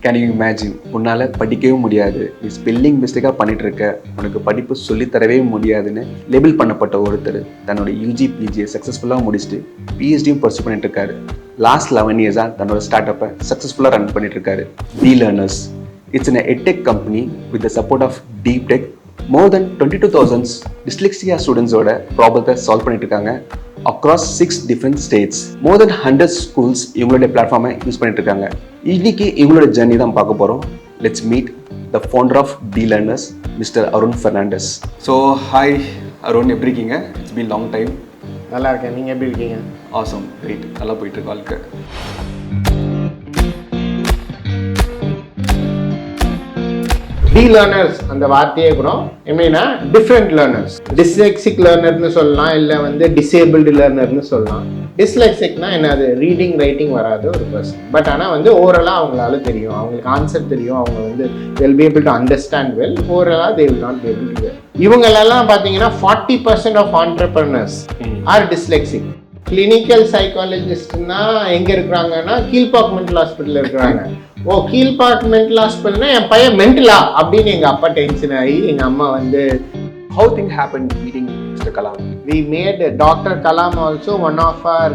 Can you imagine? உன்னால் படிக்கவே முடியாது, நீ ஸ்பெல்லிங் மிஸ்டேக்காக பண்ணிட்டு இருக்க, உனக்கு படிப்பு சொல்லித்தரவே முடியாதுன்னு லேபிள் பண்ணப்பட்ட ஒருத்தர் தன்னோட யூஜி பிஜியை சக்ஸஸ்ஃபுல்லாக முடிச்சுட்டு பிஹெச்டியும் பர்சூ பண்ணிட்டு இருக்காரு. லாஸ்ட் 11 இயர்ஸாக தன்னோட ஸ்டார்ட் அப்பை சக்ஸஸ்ஃபுல்லாக ரன் பண்ணிட்டு இருக்காரு. DLearners. It's an EdTech company with the support of deep tech. More than 22,000 dyslexia students ஓட ப்ராப்ளத்தை சால்வ் பண்ணிட்டு இருக்காங்க across 6 different states. More than 100 schools இவங்களுடைய பிளாட்ஃபார்மை யூஸ் பண்ணிட்டு இருக்காங்க. இன்னைக்கு இவங்களோட ஜர்னி தான் பார்க்க போகிறோம். Let's meet the founder of DLearners, Mr. Arun Fernandouse. So, hi Arun, எப்படி இருக்கீங்க? It's been long time. நல்லா இருக்கேன், நீங்கள் எப்படி இருக்கீங்க? Awesome, great. நல்லா போயிட்டு இருக்கு வாழ்க்கை. DLearners அந்த வார்த்தையே கூட எப்படின்னா டிஃப்ரெண்ட் லேர்னர்ஸ். டிஸ்லெக்சிக் லேர்னர்னு சொல்லலாம், இல்லை டிசேபிள்டு லேர்னர்னு சொல்லலாம். டிஸ்லெக்சிக்னா என்ன, அது ரீடிங் ரைட்டிங் வராத ஒரு பர்சன். பட் ஆனால் ஓவராலாக அவங்களால தெரியும், அவங்களுக்கு ஆன்சர் தெரியும், அவங்க they'll be able to understand well. ஓவராலாக they will not be able to get. இவங்களெல்லாம் பார்த்தீங்கன்னா 40% of entrepreneurs are dyslexic. Clinical சைக்காலஜிஸ்ட்னா எங்கே இருக்கிறாங்கன்னா கீழ்பாக் மென்டல் ஹாஸ்பிட்டலில் இருக்கிறாங்க. ஓ, கீழ்பாக் மென்டல் ஹாஸ்பிட்டல்னா என் பையன் மென்டலா அப்படின்னு எங்கள் அப்பா டென்ஷன் ஆகி எங்கள் அம்மா how thing happened meeting Mr. Kalam? We made Dr. Kalam also one of our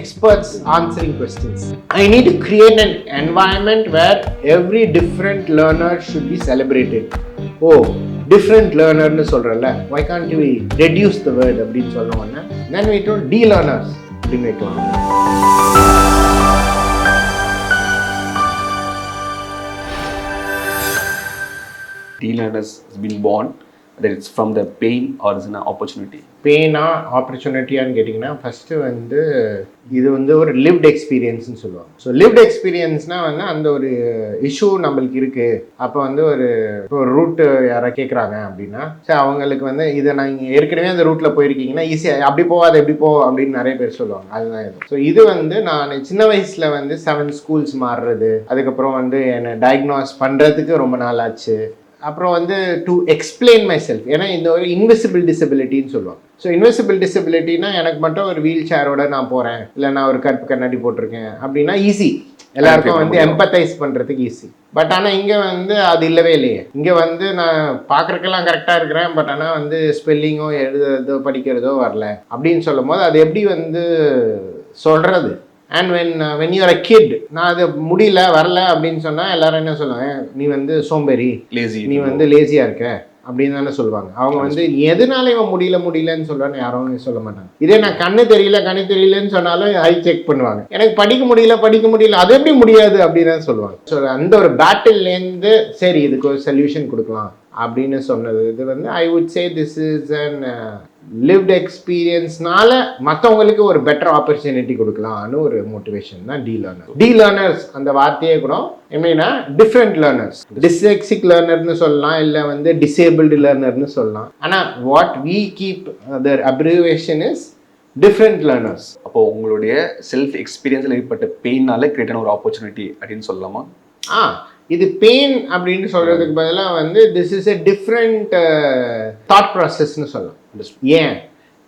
experts answering questions. I need to create an environment where every different learner should be celebrated. Oh, different learner nu சொல்றல, why can't we reduce the word அப்படினு சொன்னோம்னா then we told DLearners அப்படினு வைக்கலாம். DLearners has been born, that it's from the pain or is an opportunity? பெயினா ஆப்பர்ச்சுனிட்டியான்னு கேட்டிங்கன்னா first இது ஒரு lived எக்ஸ்பீரியன்ஸ்னு சொல்லுவாங்க. So lived எக்ஸ்பீரியன்ஸ்னால் அந்த ஒரு இஷ்யூ நம்மளுக்கு இருக்குது. அப்போ ஒரு ரூட்டு யாராவது கேட்குறாங்க அப்படின்னா சரி அவங்களுக்கு இதை நீங்கள் ஏற்கனவே அந்த ரூட்டில் போயிருக்கீங்கன்னா ஈஸியாக அப்படி போகாது எப்படி போ அப்படின்னு நிறைய பேர் சொல்லுவாங்க. அதுதான் இது. ஸோ இது நான் சின்ன வயசில் 7 ஸ்கூல்ஸ் மாறுறது, அதுக்கப்புறம் என்னை டயக்னோஸ் பண்ணுறதுக்கு ரொம்ப நாள் ஆச்சு. அப்புறம் டு எக்ஸ்பிளைன் மை செல்ஃப், ஏன்னா இந்த ஒரு இன்விசிபிள் டிசபிலிட்டின்னு சொல்லுவாங்க. ஸோ இன்விசிபிள் டிசபிலிட்டினா எனக்கு மட்டும் ஒரு வீல் சேரோட நான் போகிறேன், இல்லை நான் ஒரு கருப்பு கண்ணாடி போட்டிருக்கேன் அப்படின்னா ஈஸி, எல்லாருக்கும் எம்பத்தைஸ் பண்ணுறதுக்கு ஈஸி. பட் ஆனால் இங்கே அது இல்லவே இல்லையே. இங்கே நான் பார்க்குறக்கெல்லாம் கரெக்டாக இருக்கிறேன், பட் ஆனால் ஸ்பெல்லிங்கோ எழுதுறதோ படிக்கிறதோ வரல அப்படின்னு சொல்லும் போது அது எப்படி சொல்கிறது. And when you are a kid, நான் அது முடியல வரல அப்படின்னு சொன்னால் எல்லாரும் என்ன சொல்லுவாங்க, நீ சோம்பேறி, நீ லேசியாக இருக்க அப்படின்னு தானே சொல்லுவாங்க. அவங்க எதனால இவன் முடியலன்னு சொல்கிறான்னு யாரும் சொல்ல மாட்டாங்க. இதே நான் கண்ணு தெரியலன்னு சொன்னாலும் ஐ செக் பண்ணுவாங்க. எனக்கு படிக்க முடியல அது எப்படி முடியாது அப்படின்னு தான் சொல்லுவாங்க. ஸோ அந்த ஒரு பேட்டில்லேருந்து சரி இதுக்கு ஒரு சொல்யூஷன் கொடுக்கலாம் அப்படின்னு சொன்னது. இது I would say this is an lived எக்ஸ்பீரியன்ஸ்னால மற்றவங்களுக்கு ஒரு பெட்டர் ஆப்பர்ச்சுனிட்டி கொடுக்கலாம்னு ஒரு மோட்டிவேஷன் தான் DLearners அந்த வார்த்தையே கூட எப்படின்னா டிஃப்ரெண்ட் லேர்னர்ஸ். டிஸ்லெக்சிக் லேர்னர்னு சொல்லலாம், இல்லை டிசேபிள்டு லேர்னர்னு சொல்லலாம். ஆனால் what we keep the abbreviation is different learners. அப்போ உங்களுடைய செல்ஃப் எக்ஸ்பீரியன்ஸில் ஏற்பட்ட பெயினால கிரியேட்டான ஒரு ஆப்பர்ச்சுனிட்டி அப்படின்னு சொல்லலாமா? இது பெயின் அப்படின்னு சொல்றதுக்கு பதிலாக this is a different thought ப்ராசஸ்ன்னு சொல்லலாம்.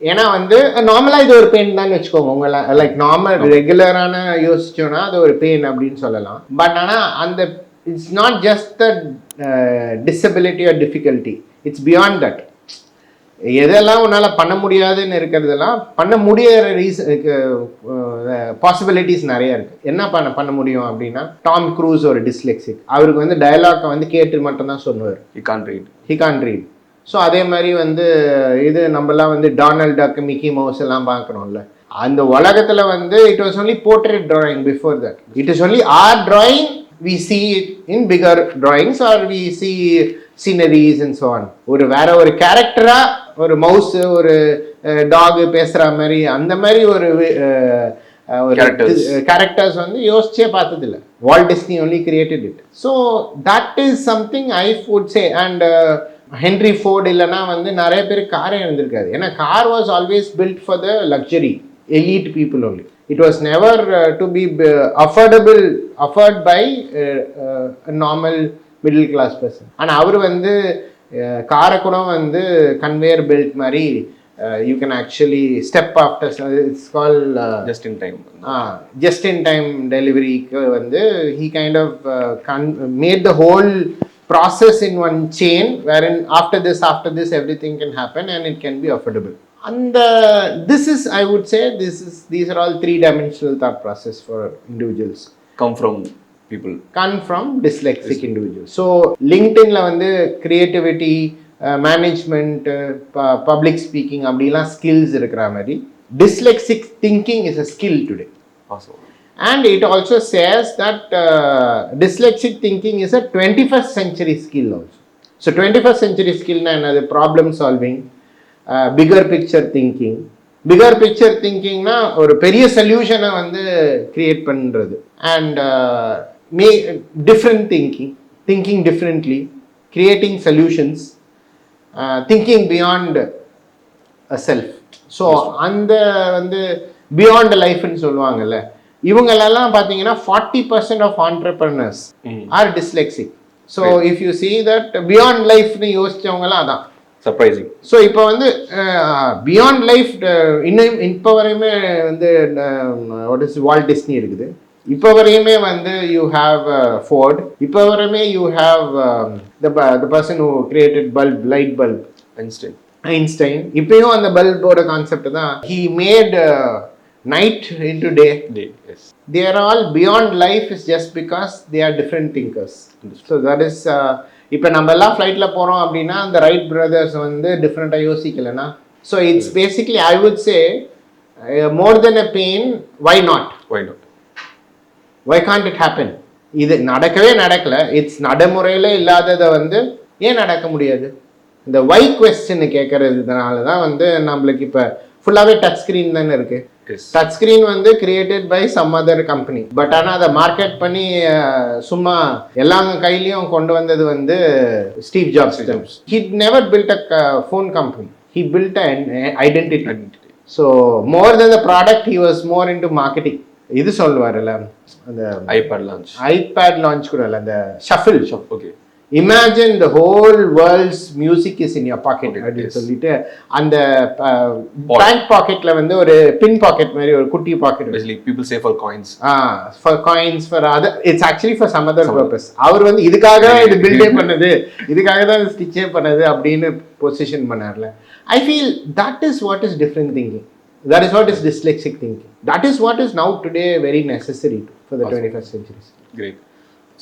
ஏன்னா நார்மலாக இது ஒரு பெயின் தான் வச்சுக்கோங்க. உங்களை லைக் நார்மல் ரெகுலரான யோசிச்சோன்னா அது ஒரு பெயின் அப்படின்னு சொல்லலாம். பட் ஆனால் it's not just the disability or difficulty, it's beyond that. எதெல்லாம் உன்னால் பண்ண முடியாதுன்னு இருக்கிறதெல்லாம் பண்ண முடியாத பாசிபிலிட்டிஸ் நிறைய இருக்குது. என்ன பண்ண முடியும் அப்படின்னா டாம் க்ரூஸ் ஒரு டிஸ்லெக்சிக், அவருக்கு டயலாக்கை கேட்டு மட்டும்தான் சொல்லுவார். He Khan read. ஸோ அதே மாதிரி இது நம்மலாம் டொனால்ட் டக், மிக்கி மவுஸ் எல்லாம் பார்க்குறோம்ல, அந்த உலகத்தில் it was only portrait drawing. Before that it is only or drawing, we see it in bigger drawings or we see sceneries and so on. வேற ஒரு கேரக்டரா ஒரு மவுஸ் ஒரு டாக் பேசுற மாதிரி அந்த மாதிரி ஒரு கேரக்டர்ஸ் யோசிச்சே பார்த்ததில்லை. Walt Disney only created it. So that is something I would say. And Henry Ford இல்லைன்னா நிறைய பேர் காரே இருந்திருக்காது. ஏன்னா car was always built for the luxury elite people only. It was never to be afforded by a normal middle class person. ஆனால் அவர் காரை கூட conveyor belt மாதிரி you can actually step after, it's called just in time delivery வந்து he kind of made the whole process in one chain wherein after this everything can happen and it can be affordable. And this is, I would say, these are all three-dimensional thought process for individuals come from dyslexic individuals. So LinkedIn la வந்து creativity, management, public speaking அப்படிலாம் skills இருக்கிற மாதிரி dyslexic thinking is a skill today. Awesome. And it also says that dyslexic thinking is a 21st century skill also. So 21st century skill na enadhu? Problem solving, bigger picture thinking. Bigger picture thinking na ஒரு பெரிய சொல்யூஷனை வந்து create பண்ணுறது. And different thinking differently, creating solutions, thinking beyond a self. So அந்த வந்து beyond life ன்னு சொல்லுவாங்கல்ல, இவங்களெல்லாம் பார்த்தீங்கன்னா 40% of entrepreneurs are dyslexic. So if you see that beyond life ன்னு யோசிச்சவங்கலாம் அதான் சர்ப்ரைசிங். ஸோ இப்போ வந்து பியாண்ட் லைஃப் இன்னும் இப்போ வரையுமே வந்து வாட் இஸ் வால்ட் டிஸ்னி இருக்குது, இப்போ வரையுமே வந்து யூ ஹாவ் ஃபோர்ட், இப்போ வரையுமே you have the person who created bulb, light bulb, Einstein. இப்பயும் அந்த பல்போட கான்செப்ட் தான். He made night into day. Yes. They are all beyond life is just because they are different thinkers. So that is இப்போ நம்ம எல்லாம் ஃப்ளைட்டில் போகிறோம் அப்படின்னா அந்த ரைட் பிரதர்ஸ் வந்து டிஃப்ரெண்ட்டாக யோசிக்கலைன்னா, so it's basically I would say more than a pain, why not, why can't it happen. இது நடக்கலை, இட்ஸ் நடைமுறையில் இல்லாததை வந்து ஏன் நடக்க முடியாது? இந்த வை கொஸ்டின் கேட்கறதுனால தான் வந்து நம்மளுக்கு இப்போ ஃபுல்லாகவே டச் ஸ்க்ரீன் தானே இருக்குது. டச் ஸ்க்ரீன் வந்து created by some other company, but ஆனால் அதை மார்க்கெட் பண்ணி சும்மா எல்லா கையிலையும் கொண்டு வந்தது வந்து Steve Jobs. He never built a phone company, he built a identity. So more then the product he was more into marketing. இது சொல்லுவார்ல, அந்த ஐபேட் லான்ச் கூட இல்லை, அந்த shuffle. Okay, imagine the whole world's music is in your pocket அப்படின்னு சொல்லிட்டு அந்த bank பாக்கெட்ல வந்து ஒரு பின் பாக்கெட் மாதிரி ஒரு குட்டி packet, basically people say for coins, for other, it's actually for some other purpose. அவர் வந்து இதுக்காக இது பில்டே பண்ணது, இதுக்காக தான் ஸ்டிச்சே பண்ணது அப்படின்னு position பண்ணார்ல. I feel that is what is different thinking, that is what is dyslexic thinking, that is what is now today very necessary for the 21st century. Great.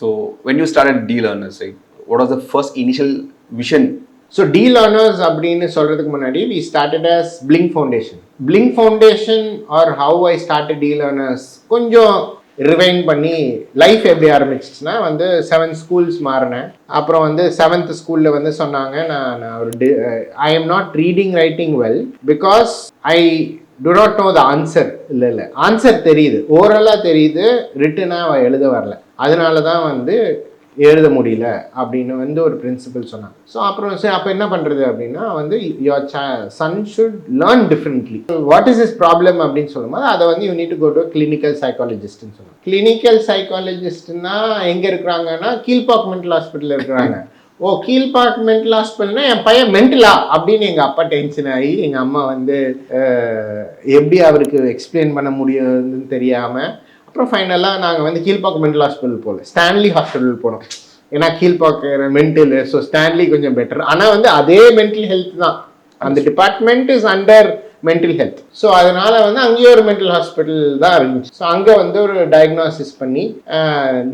So when you started DLearners, right, what was the first initial vision? So DLearners அப்படின்னு சொல்றதுக்கு முன்னாடி we started as Blink Foundation or how I started DLearners கொஞ்சம் ரிவைன் பண்ணி life எப்படி ஆரம்பிச்சிச்சுன்னா வந்து 7 schools மாறினேன். அப்புறம் வந்து 7th ஸ்கூலில் வந்து சொன்னாங்க, நான் ஒரு ஐ am not reading writing well because I do not know the answer. இல்லை ஆன்சர் தெரியுது, ஓரலாக தெரியுது, ரிட்டனாக எழுத வரல, அதனால தான் வந்து எழுத முடியல அப்படின்னு வந்து ஒரு பிரின்சிபல் சொன்னாங்க. ஸோ அப்புறம் அப்போ என்ன பண்ணுறது அப்படின்னா வந்து your son should learn differently. What is is problem அப்படின்னு சொல்லும்போது அதை வந்து you need to go to clinical சைக்காலஜிஸ்ட்னு சொன்னாங்க. கிளினிக்கல் சைக்காலஜிஸ்ட்னா எங்கே இருக்கிறாங்கன்னா கீழ்பாக் மென்டல் ஹாஸ்பிட்டலில் இருக்கிறாங்க. ஓ, கீழ்பாக் மென்டல் ஹாஸ்பிட்டல்னா என் பையன் மென்டலா அப்படின்னு எங்கள் அப்பா டென்ஷன் ஆகி எங்கள் அம்மா வந்து எப்படி அவருக்கு எக்ஸ்பிளைன் பண்ண முடியுதுன்னு தெரியாமல் அப்புறம் ஃபைனலாக நாங்கள் வந்து கீழ்பாக் மென்டல் ஹாஸ்பிட்டல் போகல, ஸ்டான்லி ஹாஸ்பிட்டல் போனோம். ஏன்னா கீழ்பாக் மென்டல், ஸோ ஸ்டான்லி கொஞ்சம் பெட்டர். ஆனால் வந்து அதே மென்டல் ஹெல்த் தான், அந்த department is under mental health. So அதனால வந்து அங்கேயே ஒரு மென்டல் ஹாஸ்பிட்டல் தான் இருந்துச்சு. ஸோ அங்கே வந்து ஒரு டயக்னாசிஸ் பண்ணி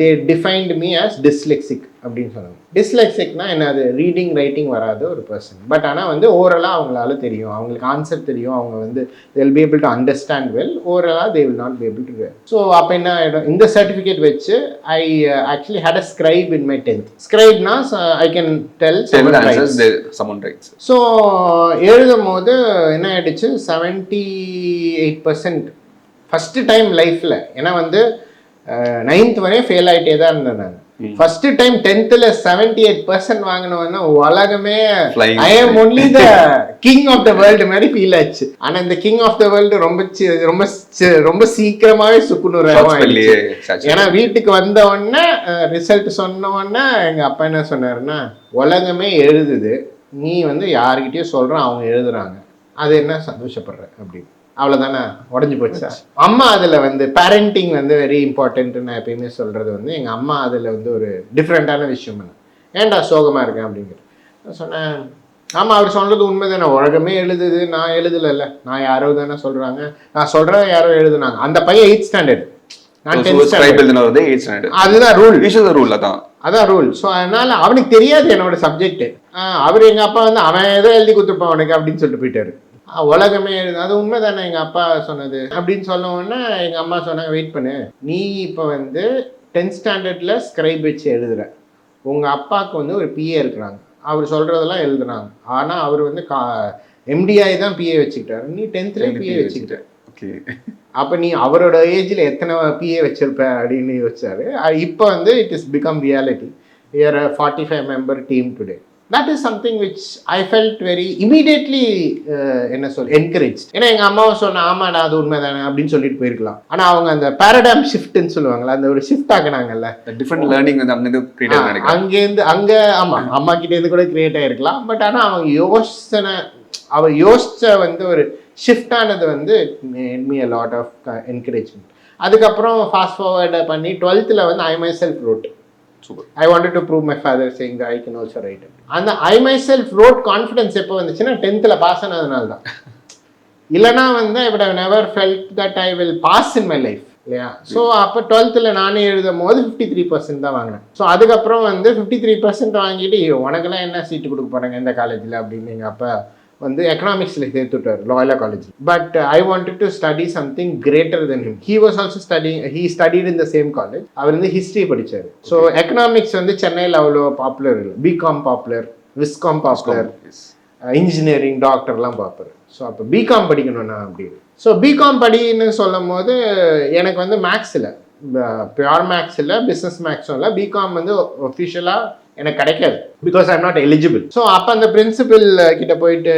தே டிஃபைன்டு மீ ஆஸ் டிஸ்லெக்சிக் அப்படின்னு சொன்னாங்க. டிஸ்லெக்சிக்னா என்ன, அது ரீடிங் ரைட்டிங் வராத ஒரு பர்சன், பட் ஆனால் வந்து ஓரலாக அவங்களால தெரியும், அவங்களுக்கு ஆன்சர் தெரியும், அவங்க வந்து they will be able to understand well, ஓரலாக they will not be able to. So அப்போ என்ன ஆகிடும், இந்த சர்டிஃபிகேட் வச்சு I actually had a scribe in my 10th. ஸ்கிரைப்னா I can tell someone writes. So எழுதும் போது என்ன ஆயிடுச்சு, 78% ஃபஸ்ட்டு டைம் லைஃப்பில். ஏன்னா வந்து 9th வரையும் ஃபெயில் ஆகிட்டே தான் இருந்தேன் நான். ஃபர்ஸ்ட் டைம் 10th 78% வாங்கினோன்னா உலகமே I am only the king of the world மாதிரி ஃபீல் ஆச்சு. ஆனா இந்த கிங் ஆஃப் த வேர்ல்டு ரொம்ப சீக்கிரமாவே சுக்குநூறாகும். ஏன்னா வீட்டுக்கு வந்த உடனே ரிசல்ட் சொன்ன உடனே எங்க அப்பா என்ன சொன்னாருன்னா, உலகமே எழுதுது, நீ வந்து யாருக்கிட்டயும் சொல்ற, அவங்க எழுதுறாங்க, அது என்ன சந்தோஷப்படுறேன் அப்படின்னு. அவ்வளோதானே, உடஞ்சி போச்சா? அம்மா அதில் வந்து பேரண்டிங் வந்து வெரி இம்பார்ட்டன்ட்டு நான் எப்பயுமே சொல்கிறது வந்து, எங்கள் அம்மா அதில் வந்து ஒரு டிஃப்ரெண்ட்டான விஷயம் பண்ணேன். ஏன்டா சோகமாக இருக்கேன் அப்படிங்கிறது. நான் சொன்னேன், ஆமாம் அவர் சொல்கிறது உண்மை தானே, உலகமே எழுதுது, நான் எழுதலைல்ல, நான் யாரோ தானே சொல்கிறாங்க, நான் சொல்கிறத யாரோ எழுதுனாங்க. அந்த பையன் 8th ஸ்டாண்டர்ட், நான் 10th ஸ்டாண்டர்ட். அதுதான் ரூல், அதான் ரூல். ஸோ அதனால் அவனுக்கு தெரியாது என்னோட சப்ஜெக்ட். அவர் எங்கள் அப்பா வந்து அவன் ஏதோ எழுதி கொடுத்துருப்பான் அவனுக்கு அப்படின்னு சொல்லிட்டு போயிட்டாரு. உலகமே எழுது, அது உண்மை தானே எங்கள் அப்பா சொன்னது அப்படின்னு சொன்ன உடனே எங்கள் அம்மா சொன்னாங்க, வெயிட் பண்ணு, நீ இப்போ வந்து 10th ஸ்டாண்டர்டில் ஸ்கிரைப் வச்சு எழுதுற, உங்கள் அப்பாவுக்கு வந்து ஒரு பிஏ இருக்கிறாங்க, அவர் சொல்கிறதெல்லாம் எழுதுனாங்க, ஆனால் அவர் வந்து எம்டிஐ தான் பிஏ வச்சுக்கிட்டாரு, நீ 10th பிஏ வச்சுக்கிட்ட. அப்போ நீ அவரோட ஏஜில் எத்தனை பிஏ வச்சிருப்ப அப்படின்னு யோசிச்சாரு. இப்போ வந்து it is become reality. We are a 45 member team today. That is something which I felt very immediately என்ன சொல் encouraged. ஏன்னா எங்கள் அம்மாவை சொன்ன, ஆமாடா அது உண்மை தானே அப்படின்னு சொல்லிட்டு போயிருக்கலாம். ஆனால் அவங்க அந்த பேரடாம் ஷிஃப்ட்னு சொல்லுவாங்களா, அந்த ஒரு ஷிஃப்ட் ஆகினாங்கல்ல, டிஃப்ரெண்ட் லேர்னிங் வந்து அங்கேருந்து அங்கே, ஆமாம் அம்மா கிட்டேருந்து கூட கிரியேட் ஆகிருக்கலாம். பட் ஆனால் அவங்க யோசிச்ச வந்து ஒரு ஷிஃப்ட் ஆனது வந்து made me a lot of encouragement. அதுக்கப்புறம் ஃபாஸ்ட் ஃபார்வர்டை பண்ணி 12th வந்து I myself wrote. I wanted to prove my father saying that I can also write it. அந்த I myself wrote confidence எப்போ வந்துச்சுன்னா 10th பாஸ் ஆனதுனால தான். இல்லைனா வந்து I would have never felt that I will pass in my life இல்லையா. So அப்போ 12th நானே எழுதும் போது 53% தான் வாங்கினேன். ஸோ அதுக்கப்புறம் வந்து 53% வாங்கிட்டு உனக்கெல்லாம் என்ன சீட்டு கொடுக்க போகிறாங்க இந்த காலேஜில் அப்படின்னு எங்கள் அப்பா வந்து எக்கனாமிக்ஸில் சேர்த்து விட்டார் Loyola college. But I wanted to study something greater than him. He was also he studied in the same college. அவர் வந்து ஹிஸ்ட்ரி படித்தார். ஸோ எக்கனாமிக்ஸ் வந்து சென்னையில் அவ்வளோ பாப்புலர் இல்லை. BCom popular, Viscom popular, engineering, டாக்டர்லாம் பார்ப்பார். ஸோ அப்போ பிகாம் படிக்கணும்னா அப்படின்னு. ஸோ பிகாம் படின்னு சொல்லும் போது எனக்கு வந்து மேக்ஸ் இல்லை, பியூர் மேக்ஸ் இல்லை, பிஸ்னஸ் மேக்ஸும் இல்லை. பிகாம் வந்து ஒஃபிஷியலாக எனக்கு கிடைக்காது, because I am not eligible. So அப்போ அந்த பிரின்சிபல் கிட்ட போயிட்டு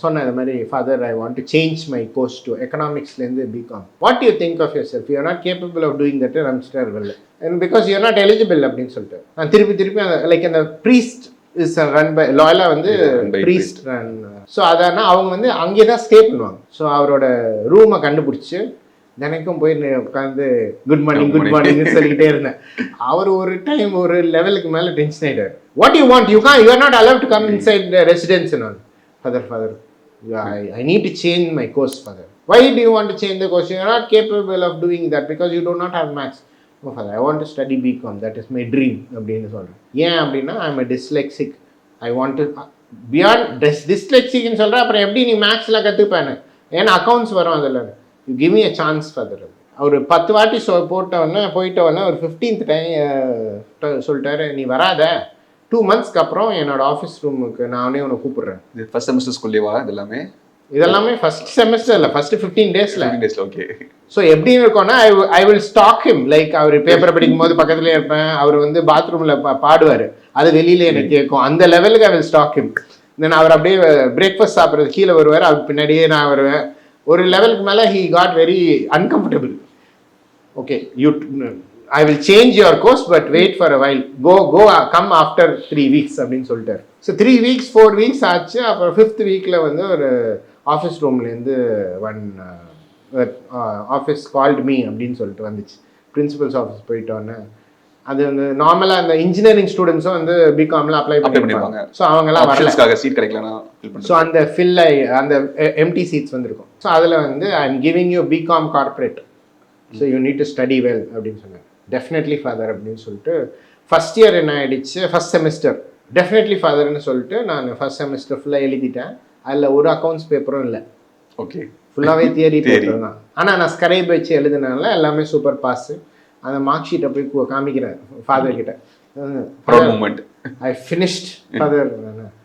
சொன்னேன், இந்த மாதிரி father I want to change my course to எக்கனாமிக்ஸ்லேருந்து BCom. What you think of your self, you are not capable of doing that அம்ஸ்டர் well and because you are not eligible அப்படின்னு சொல்லிட்டு நான் திருப்பி அந்த லைக் அந்த ப்ரீஸ்ட் இஸ் ரன் பை லாயலா வந்து priest run. So அதனால் அவங்க வந்து அங்கே தான் ஸ்டே பண்ணுவாங்க. ஸோ அவரோட ரூமை கண்டுபிடிச்சி தினைக்கும் போய் உட்காந்து குட் மார்னிங்னு சொல்லிக்கிட்டே இருந்தேன். அவர் ஒரு டைம் ஒரு லெவலுக்கு மேலே டென்ஷன் ஆகிட்டார். What you want, you are not allowed to come inside the residence. Father I need to change my course. Father why do you want to change the course, you are not capable of doing that because you do not have maths. Father I want to study BCom, that is my dream அப்படின்னு சொல்கிறேன். ஏன் அப்படின்னா I am a dyslexic, I want to beyond டிஸ்லெக்சிக்னு சொல்கிறேன். அப்புறம் எப்படி நீ மேக்ஸ்லாம் கற்றுப்பேன்னு, ஏன்னா அக்கௌண்ட்ஸ் வரும் அதில். You give me a chance father. அவர் 10 வாட்டி போயிட்டவொடனே ஒரு 15th டைம் சொல்லிட்டாரு, நீ வராத, 2 monthsக்கு அப்புறம் என்னோட ஆஃபீஸ் ரூமுக்கு நானே உன்னை கூப்பிடுறேன். இது ஃபர்ஸ்ட் செமஸ்டர் ஸ்கூல்லேவா இதெல்லாமே ஃபர்ஸ்ட் செமஸ்டர் இல்லை, ஃபர்ஸ்ட் 15 daysல. ஓகே. ஸோ எப்படி இருக்கும்னா I will stalk him. Like அவர் பேப்பர் படிக்கும் போது பக்கத்துலேயே இருப்பேன், அவர் வந்து பாத்ரூமில் பாடுவார், அது வெளியில் எனக்கு கேட்கும், அந்த லெவலுக்கு ஐ வில் ஸ்டாக் ஹிம். தென் அவர் அப்படியே பிரேக்ஃபாஸ்ட் சாப்பிட்றது கீழே வருவார், அவர் பின்னாடியே நான் வருவேன். ஒரு லெவலுக்கு மேலே he got very uncomfortable. Okay, I will change your course but wait for a while, come after 3 weeks அப்படின்னு சொல்லிட்டார். ஸோ 3 weeks 4 weeks ஆச்சு. அப்புறம் 5th weekல வந்து ஒரு ஆஃபீஸ் ரூம்லேருந்து ஆஃபீஸ் கால்ட் மீ அப்படின்னு சொல்லிட்டு வந்துச்சு. பிரின்சிபல்ஸ் ஆஃபீஸ் போயிட்டோன்னே அது வந்து நார்மலாக அந்த இன்ஜினியரிங் ஸ்டூடெண்ட்ஸும் வந்து பிகாம்ல அப்ளை பண்ணிருப்பாங்க. ஸோ அவங்கெல்லாம் வரல, சீட் கிடைக்கலனா. ஸோ அந்த அந்த எம்டி சீட்ஸ் வந்துருக்கும். ஸோ அதில் வந்து I am giving you become corporate, so you need to study well அப்படின்னு சொன்னாங்க. டெஃபினெட்லி ஃபாதர் அப்படின்னு சொல்லிட்டு ஃபர்ஸ்ட் இயர் என்ன ஆயிடுச்சு, ஃபர்ஸ்ட் செமஸ்டர் டெஃபினெட்லி ஃபாதர்னு சொல்லிட்டு நான் ஃபர்ஸ்ட் செமஸ்டர் ஃபுல்லாக எழுதிட்டேன். அதில் ஒரு அக்கௌண்ட்ஸ் பேப்பரும் இல்லை. ஓகே, ஃபுல்லாகவே தியரி பேப்பர் தான். ஆனால் நான் ஸ்கிரைப் வச்சு எழுதுனால எல்லாமே சூப்பர் பாஸு. அந்த மார்க் ஷீட்டை போய் காமிக்கிறேன் ஃபாதர் கிட்ட. I finished father,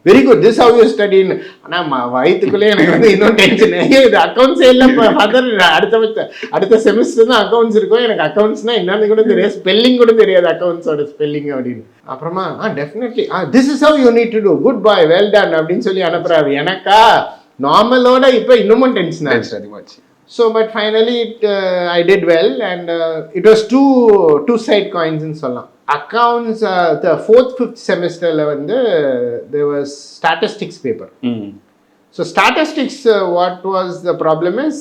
very good, this how you ஸ்டடின்னு. ஆனால் வயிற்றுக்குள்ளே எனக்கு வந்து இன்னும் டென்ஷன், இது அக்கௌண்ட்ஸே இல்லை ஃபாதர், அடுத்த செமஸ்டர் தான் அக்கௌண்ட்ஸ் இருக்கும், எனக்கு அக்கௌண்ட்ஸ்னா என்னன்னு கூட தெரியாது, ஸ்பெல்லிங் கூட தெரியாது அக்கௌண்ட்ஸோட ஸ்பெல்லிங் அப்படின்னு. அப்புறமா definitely this is how you need to do, good boy, well done அப்படின்னு சொல்லி அனுப்புறாரு. எனக்கா நார்மலோட இப்போ இன்னமும் டென்ஷன் ஆச்சு. So but finally I did well and it was two side coins in சொல்லலாம். Accounts the 4th 5th semesterல வந்து there was statistics paper. So statistics, what was the problem is,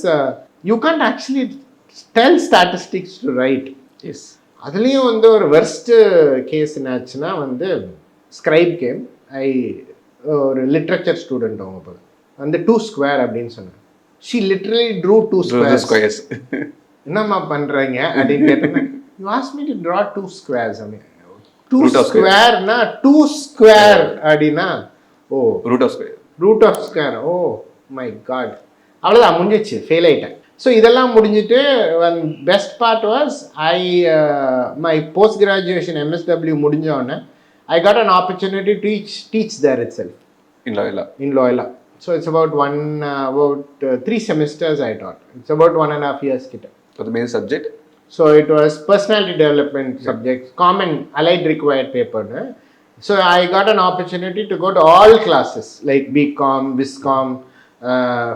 you can't actually tell statistics to write. Yes. அதுலேயும் வந்து ஒரு worst case என்னாச்சுன்னா வந்து scribe came. ஒரு literature student அவங்க போல வந்து 2 ஸ்கொயர் அப்படின்னு சொன்னாங்க. She literally drew 2 squares. என்னம்மா பண்ணுறீங்க அப்படின்னு கேட்டேன். You ask me to draw 2 squares அப்படின்னு. 2 ஸ்கொயர்னா 2 ஸ்கொயர் அப்படின்னா oh root of square, oh my god, அவ்வளோதான் முடிஞ்சிச்சு, ஃபெயில் ஆகிட்டேன். ஸோ இதெல்லாம் முடிஞ்சுட்டு best part was my post graduation MSW முடிஞ்சோடனே I got an opportunity to teach there itself. In Loyola. So it's about 3 semesters I taught. It's about 1.5 years. So the main subject? So it was personality development subjects, common allied required paper. So I got an opportunity to go to all classes like BCom, Viscom,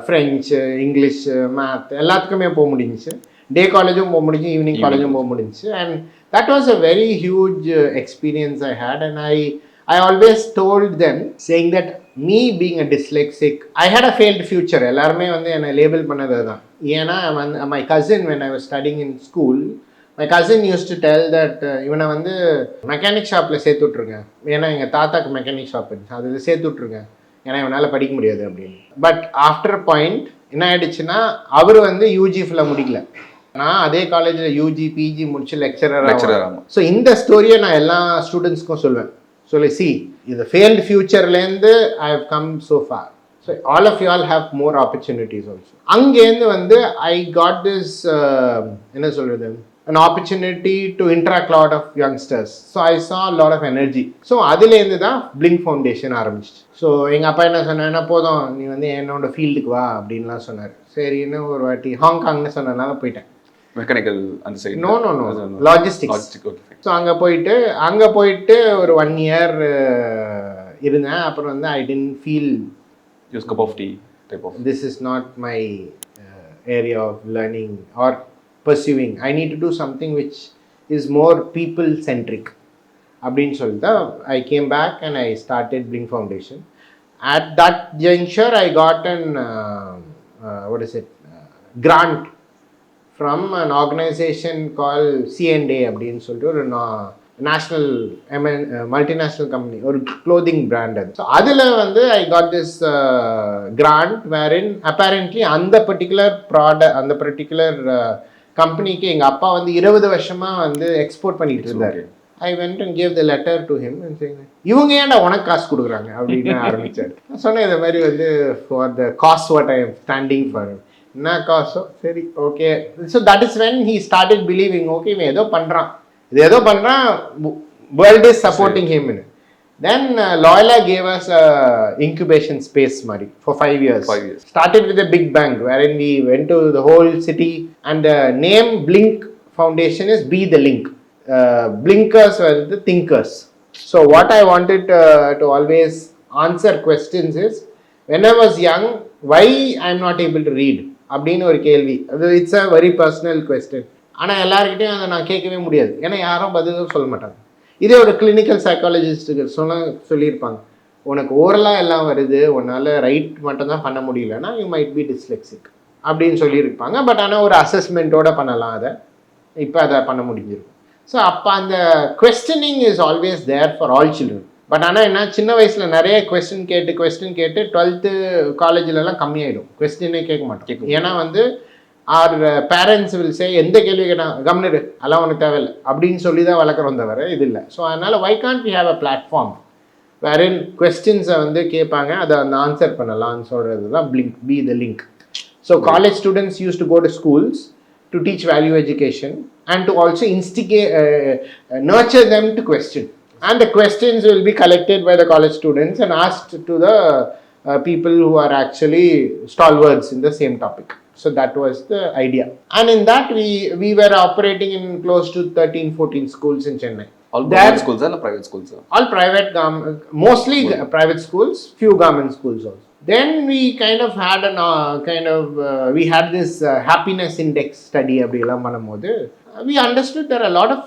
French, English, Math. எல்லாத்துக்குமே போக முடிஞ்சிச்சு. டே காலேஜும் போக முடிஞ்சு, evening காலேஜும் போக முடிஞ்சிச்சு. And that was a very huge experience I had. And I always told them, saying that me being a dyslexic, I had a failed future. எல்லாருமே வந்து என்னை லேபிள் பண்ணது தான். ஏன்னா my cousin, when I was studying in school, my cousin used to tell that இவனை வந்து mechanic ஷாப்பில் சேர்த்து விட்ருங்க, ஏன்னா எங்கள் தாத்தாக்கு மெக்கானிக் ஷாப் இருந்துச்சு, அதில் சேர்த்து விட்ருங்க, ஏன்னா இவனால் படிக்க முடியாது அப்படின்னு. பட் ஆஃப்டர் பாயிண்ட் என்ன ஆயிடுச்சுன்னா, அவர் வந்து யூஜிஃபில் முடிக்கல, நான் அதே காலேஜில் யூஜி பிஜி முடிச்சு லெக்சரர். ஸோ இந்த ஸ்டோரியை நான் எல்லா ஸ்டூடெண்ட்ஸ்க்கும் சொல்லுவேன். சி இது ஃபெயில்டு ஃபியூச்சர்லேருந்து I have come so far. So all of you all have more opportunities also. அங்கேருந்து வந்து ஐ காட் திஸ் என்ன சொல்கிறது, an opportunity to interact a lot of youngsters. So I saw a lot of energy. So அதுலேருந்து தான் Blink Foundation ஆரம்பிச்சிச்சு. So எங்கள் அப்பா என்ன சொன்னார்னா, போதும் நீ வந்து என்னோட ஃபீல்டுக்கு வா அப்படின்லாம் சொன்னார். சரின்னு ஒரு வாட்டி ஹாங்காங்னு சொன்னதுனால போயிட்டேன். மெக்கானிக்கல் அந்த சைடு? No, logistics. ஸோ அங்கே போயிட்டு ஒரு 1 year இருந்தேன். அப்புறம் வந்து I tend feel use cup of tea type of, this is not my area of learning or pursuing. I need to do something which is more people centric அப்படின்னு சொல்லிட்டு I came back and I started Blink Foundation. At that juncture I got an grant from an organization called C&A அப்படின்னு சொல்லிட்டு ஒரு national multinational company, ஒரு clothing brand அது. So அதில் வந்து I got this grant wherein apparently அந்த particular கம்பெனிக்கு எங்கள் அப்பா வந்து 20 வருஷமாக வந்து எக்ஸ்போர்ட் பண்ணிட்டு இருந்தார். I went and gave the letter to him and saying, இவங்க ஏன்டா உனக்கு காசு கொடுக்குறாங்க அப்படின்னு ஆரம்பித்தார். நான் சொன்னேன் இந்த மாதிரி வந்து for the cause what I am standing for. என்ன காசோ சரி okay. So that is when he started believing, okay இவன் ஏதோ பண்ணுறான், வேர்ல்ட் இஸ் சப்போர்ட்டிங் ஹிம்னு. Then Loyola gave us a incubation space Mari for 5 years. Started with a big bang wherein we went to the whole city, and the name Blink Foundation is Be the Link. Blinkers were the thinkers. So what I wanted to always answer questions is, when I was young, why I am not able to read அப்படின்னு ஒரு கேள்வி. அது it's a very personal question. ஆனால் எல்லாருக்கிட்டையும் அதை நான் கேட்கவே முடியாது, ஏன்னா யாரும் பதிலும் சொல்ல மாட்டாங்க. இதே ஒரு கிளினிக்கல் சைக்காலஜிஸ்ட்டுக்கு சொல்லியிருப்பாங்க, உனக்கு ஓரலாக எல்லாம் வருது, உன்னால் ரைட் மட்டும் தான் பண்ண முடியலன்னா யூ மைட் பி டிஸ்லெக்சிக் அப்படின்னு சொல்லியிருப்பாங்க. பட் ஆனால் ஒரு அசஸ்மெண்ட்டோடு பண்ணலாம், இப்போ அதை பண்ண முடிஞ்சிருக்கும். ஸோ அப்போ அந்த questioning is always there for all children. But ஆனால் என்ன, சின்ன வயசில் நிறைய கொஸ்டின் கேட்டு 12th காலேஜிலலாம் கம்மியாயிடும், கொஸ்டினே கேட்க மாட்டோம். ஏன்னா வந்து ஆர் பேரண்ட்ஸ் வில் சே, எந்த கேள்வி கேட்டால் கம்னரு அதெல்லாம் ஒன்று தேவையில்லை அப்படின்னு சொல்லி தான் வளர்க்குறோம் தவிர இது இல்லை. ஸோ அதனால் why can't we have a platform where in கொஸ்டின்ஸை வந்து கேட்பாங்க, அதை அந்த ஆன்சர் பண்ணலாம்னு சொல்கிறது தான் Blink, Be the Link. So college students use to go to schools to teach value education and to also nurture them to question. And the questions will be collected by the college students and asked to the people who are actually stalwarts in the same topic. So that was the idea. And in that we were operating in close to 13-14 schools in Chennai. All government schools or private schools? All private, mostly private schools, few government schools also. Then we kind of had we had this happiness index study அப்படிலாம் பண்ணும்போது we understood there are a lot of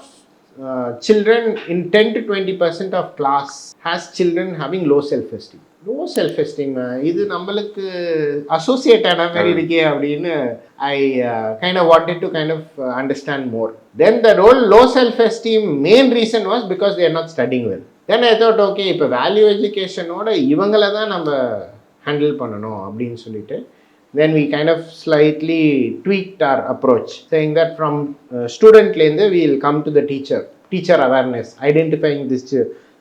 children in 10 to 20% of class has children having low self-esteem. Low self esteem இது நம்மளுக்கு associate ஆன மாதிரி இருக்கே அப்படின்னு I kind of wanted to kind of understand more. Then the role low self esteem main reason was because they're not studying well. Then I thought okay இப்போ value எஜுகேஷனோட இவங்களை தான் நம்ம ஹேண்டில் பண்ணணும் அப்படின்னு சொல்லிட்டு then we kind of slightly tweaked our approach, saying that from student lende we will come to the teacher awareness, identifying these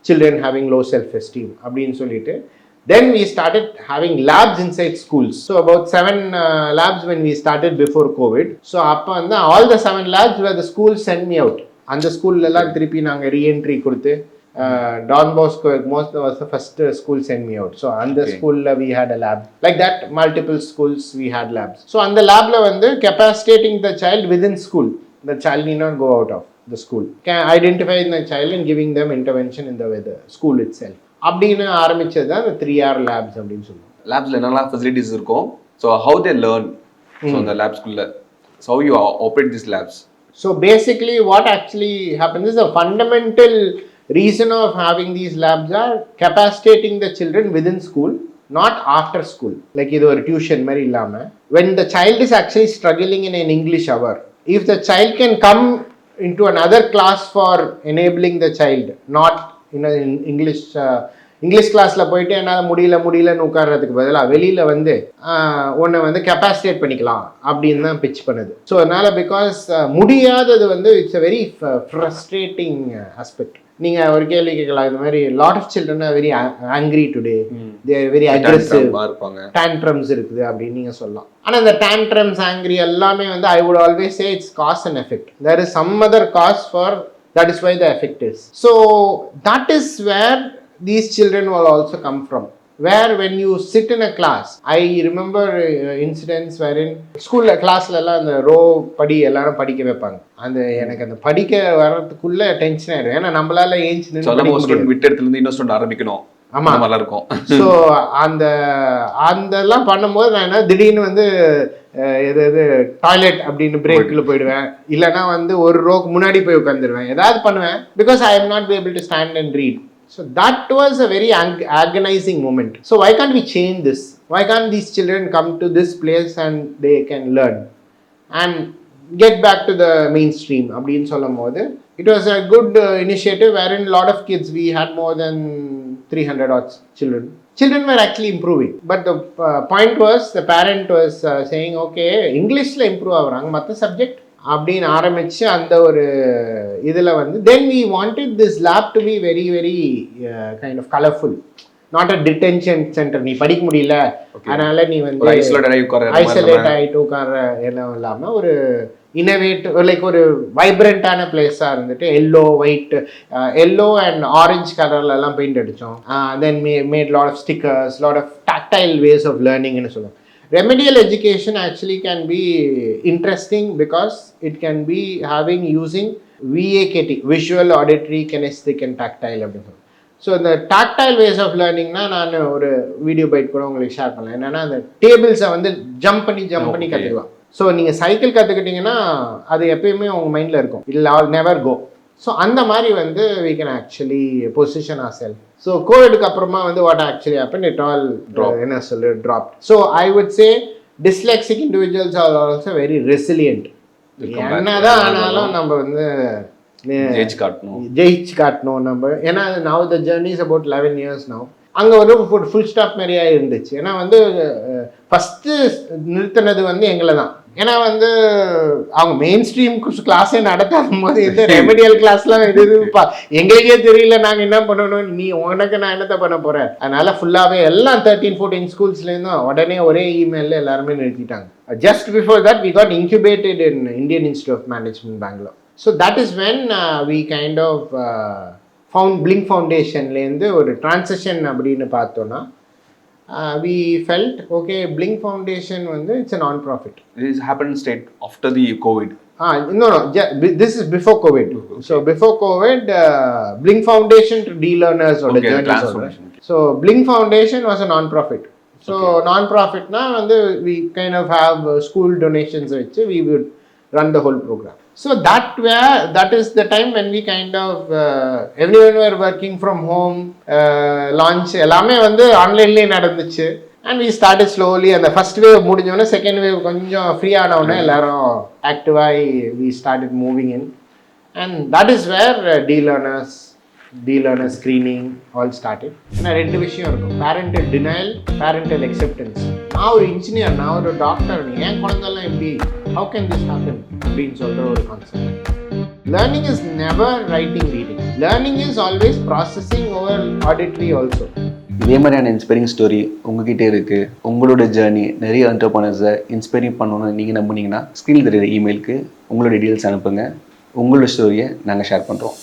children having low self esteem அப்படினு சொல்லிட்டு then we started having labs inside schools. So about 7 labs when we started before COVID. So அப்ப வந்து all the 7 labs where the school sent me out, அந்த ஸ்கூல்ல எல்லாம் திருப்பி நாங்க reentry கொடுத்து Don Bosco most was the first school sent me out. So on the school we had a lab like that, multiple schools we had labs. So on the lab la vandu capacitating the child within school, the child need not go out of the school, can identify the child and giving them intervention in the school itself. அப்படினு ஆரம்பிச்சது தான் the 3R labs அப்படினு சொல்லுவோம். labsல என்னெல்லாம் facilities இருக்கும், so how they learn, so the labs குள்ள so how you operate these labs. So basically what actually happens is the fundamental reason of having these labs are capacitating the children within school, not after school. Like idu or tuition mari illama, when the child is actually struggling in an English hour, if the child can come into another class for enabling the child, not in an English class la போயிட்டு என்னால முடியலன்னு உட்கார்றதுக்கு பதிலா வெளியில வந்து உன்னை வந்து கெப்பாசிட்டேட் பண்ணிக்கலாம் அப்படின்னு தான் பிச் பண்ணுது. ஸோ அதனால பிகாஸ் முடியாதது வந்து it's a very frustrating aspect. நீங்க ஒரு கேள்வி கேட்கலாம், இந்த மாதிரி lot of children are very angry today, they are very aggressive, tantrums இருக்குது அப்படின்னு நீங்க சொல்லலாம். ஆனா இந்த டான்ட்ரம்ஸ் ஆங்கிரி எல்லாமே வந்து I would always say it's cause and effect. There is some other cause for that is why the effect is. So that is where these children will also come from, where when you sit in a class, I remember incidents wherein school class la ella and row padi ellarum padikka veppanga, and எனக்கு அந்த படிக்க வரதுக்குள்ள tension ஆயிடும். ஏன்னா நம்மளால ஏஞ்சி நின்னு படிக்க முடியாது, விட்டு இடத்துல இருந்து இன்னொரு ஸ்டூடண்ட் ஆரம்பிக்கணும். ஆமா நல்லா இருக்கும். ஸோ அதெல்லாம் பண்ணும்போது நான் என்ன திடீர்னு வந்து எது டாய்லெட் அப்படின்னு பிரேக்கில் போயிடுவேன், இல்லைனா வந்து ஒரு ரோக்கு முன்னாடி போய் உட்காந்துருவேன், ஏதாவது பண்ணுவேன், because I am not be able to stand and read. So that was a very agonizing moment. So why can't we change this? Why can't these children come to this place and they can learn and get back to the mainstream? அப்படினு சொல்லும்போது it was a good initiative wherein a lot of kids, we had more than 300 odd children were actually improving. But the point was, the parent was saying okay, English la improve ஆகுறாங்க, மற்ற subject அப்படின்னு ஆரம்பிச்சு அந்த ஒரு இதில் வந்து then we wanted this lab to be very very kind of colorful, not a detention center. நீ படிக்க முடியல அதனால நீ வந்து ஐசோலேட் ஆகிட்டு உட்கார்ற எல்லாம் இல்லாமல் ஒரு இன்னோவேட்டிவ், லைக் ஒரு வைப்ரண்டான பிளேஸாக இருந்துட்டு எல்லோ அண்ட் ஆரஞ்ச் கலர்லலாம் பெயிண்ட் அடித்தோம். Then made lot of stickers, lot of tactile ways of லேர்னிங்னு சொல்லுவோம். Remedial education actually can be interesting because it can be using VAKT, visual, auditory, kinesthetic and tactile அப்படின்னு சொல்லுவோம். So இந்த tactile ways of லேர்னிங்னா நான் ஒரு video byte கூட உங்களுக்கு share பண்ணலாம். என்னன்னா அந்த டேபிள்ஸை வந்து ஜம்ப் பண்ணி கற்றுக்கலாம். ஸோ நீங்கள் சைக்கிள் கற்றுக்கிட்டிங்கன்னா அது எப்பயுமே உங்கள் மைண்டில் இருக்கும், it will never go. So அந்த மாதிரி வந்து we can actually position ourselves. So கோவிடுக்கு அப்புறமா வந்து what actually happened, it all என்ன சொல்லு dropped. So I would say dyslexic individuals are also very resilient. என்னதான் ஆனாலும் நம்ம வந்து ஜெயிச்சு காட்டணும் நம்ம. ஏன்னா now the journey is about 11 years now. அங்கே வந்து ஃபுல் ஸ்டாப் மாதிரியா இருந்துச்சு. ஏன்னா வந்து ஃபஸ்ட்டு நிறுத்தினது வந்து எங்களை தான். ஏன்னா வந்து அவங்க மெயின் ஸ்ட்ரீம் கிளாஸே நடத்தாத போது எந்த ரெமெடியல் கிளாஸ்லாம் இதுப்பா எங்களுக்கே தெரியல நாங்கள் என்ன பண்ணணும், நீ உனக்கு நான் என்னத்தை பண்ண போகிறேன். அதனால ஃபுல்லாகவே எல்லாம் 13-14 ஸ்கூல்ஸ்லேருந்தும் உடனே ஒரே இமெயிலில் எல்லாருமே நிறுத்திட்டாங்க. Just before that we got incubated in Indian Institute of Management Bangalore. So that is when we kind of Blink ஃபவுண்டேஷன்லேருந்து ஒரு டிரான்சிஷன் அப்படின்னு பார்த்தோன்னா we felt okay, Blink Foundation வந்து it's a non-profit. This happened straight after the COVID. No, this is before COVID. Okay. So before COVID, Blink Foundation to DLearners or the journey. So Blink Foundation was a non-profit. So non-profit na வந்து we kind of have school donations which we would run the whole program. So that is the time when we kind of everyone were working from home, launch எல்லாமே வந்து ஆன்லைன்லேயே நடந்துச்சு. And we started slowly, and the first wave முடிஞ்சோடனே second wave கொஞ்சம் free ஆனவுடனே எல்லாரும் ஆக்டிவாகி we started moving in, and that is where DLearners screening all started. ஏன்னா ரெண்டு விஷயம் இருக்கும், பேரண்டல் டினையல், பேரண்டல் அக்செப்டன்ஸ். நான் ஒரு இன்ஜினியர், நான் ஒரு டாக்டர், என் குழந்தைலாம் எப்படி, how can this happen அப்படின்னு சொல்கிற ஒரு concept. Learning is never writing reading, learning is always processing over auditory also. இதே மாதிரியான இன்ஸ்பைரிங் ஸ்டோரி உங்ககிட்ட இருக்குது, உங்களோட ஜேர்னி நிறைய என்டர்பிரனர்ஸை இன்ஸ்பைரிங் பண்ணணும்னு நீங்கள் நம்புனீங்கன்னா ஸ்க்ரீனில் தெரியுற இமெயிலுக்கு உங்களோட டீட்டெயில்ஸ் அனுப்புங்க. உங்களோட ஸ்டோரியை நாங்கள் ஷேர் பண்ணுறோம்.